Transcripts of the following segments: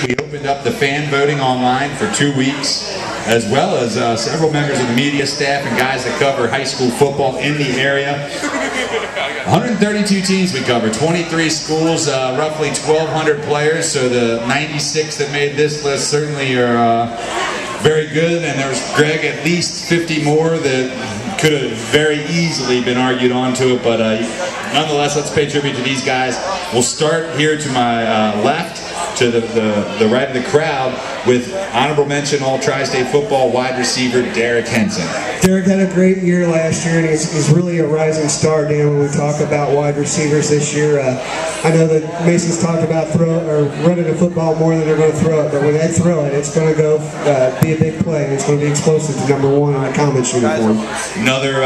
We opened up the fan voting online for 2 weeks, as well as several members of the media staff and guys that cover high school football in the area. 132 teams we cover, 23 schools, roughly 1,200 players, so the 96 that made this list certainly are very good, and there's, Greg, at least 50 more that could have very easily been argued onto it, but nonetheless, let's pay tribute to these guys. We'll start here to my left, to the right of the crowd, with honorable mention All-Tri-State football wide receiver Derek Henson. Derek had a great year last year, and he's really a rising star, Dan, when we talk about wide receivers this year. I know that Mason's talked about running the football more than they're going to throw it, but when they throw it, it's going to go be a big play, and it's going to be explosive to #1 on the Comets uniform. Another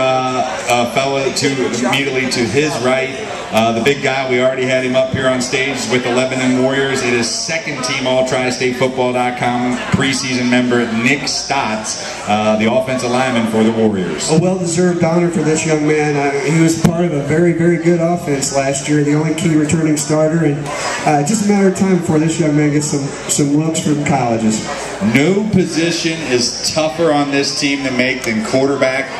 fellow immediately to his right, the big guy, we already had him up here on stage with the Lebanon Warriors. It is second team All-TriStateFootball.com preseason member Nick Stotts, the offensive lineman for the Warriors. A well-deserved honor for this young man. He was part of a very, very good offense last year, the only key returning starter, and just a matter of time before this young man gets some looks from colleges. No position is tougher on this team to make than quarterback.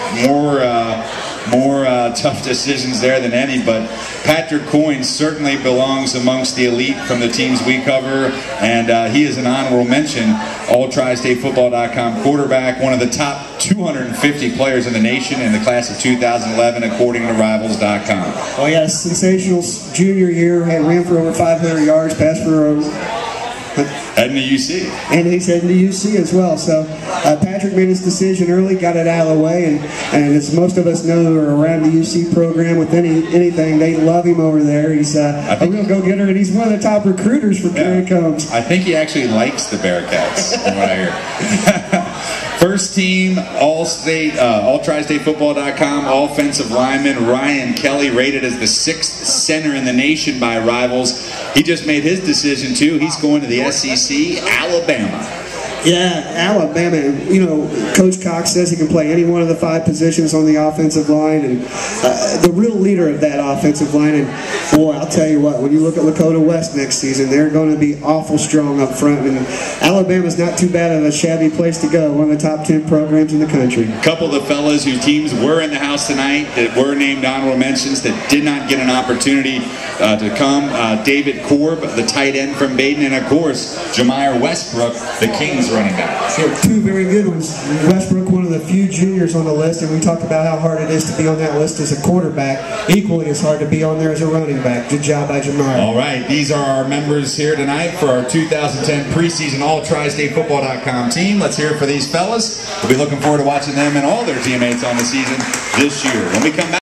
More tough decisions there than any, but Patrick Coyne certainly belongs amongst the elite from the teams we cover, and he is an honorable mention All-TriStateFootball.com quarterback, one of the top 250 players in the nation in the class of 2011 according to Rivals.com. Oh yeah, sensational junior year, ran for over 500 yards, passed for over... Heading to UC. And he's heading to UC as well. So Patrick made his decision early, got it out of the way, and as most of us know who are around the UC program with anything, they love him over there. He's a real go-getter, and he's one of the top recruiters for Kerry Combs. I think he actually likes the Bearcats, from what I hear. First team All-TriStateFootball.com offensive lineman Ryan Kelly, rated as the 6th center in the nation by Rivals. He just made his decision too. He's going to the SEC, Alabama. Yeah, Alabama. You know, Coach Cox says he can play any one of the 5 positions on the offensive line, and the real leader of that offensive line. And boy, I'll tell you what, when you look at Lakota West next season, they're going to be awful strong up front. And Alabama's not too bad of a shabby place to go. One of the top 10 programs in the country. A couple of the fellas whose teams were in the house tonight that were named honorable mentions that did not get an opportunity to come. David Korb, the tight end from Baden, and of course, Jamire Westbrook, the Kings running back. So 2 very good ones. Westbrook, one of the few juniors on the list, and we talked about how hard it is to be on that list as a quarterback. Equally as hard to be on there as a running back. Good job by Jamire. All right, these are our members here tonight for our 2010 preseason All-TriStateFootball.com team. Let's hear it for these fellas. We'll be looking forward to watching them and all their teammates on the season this year. When we come back.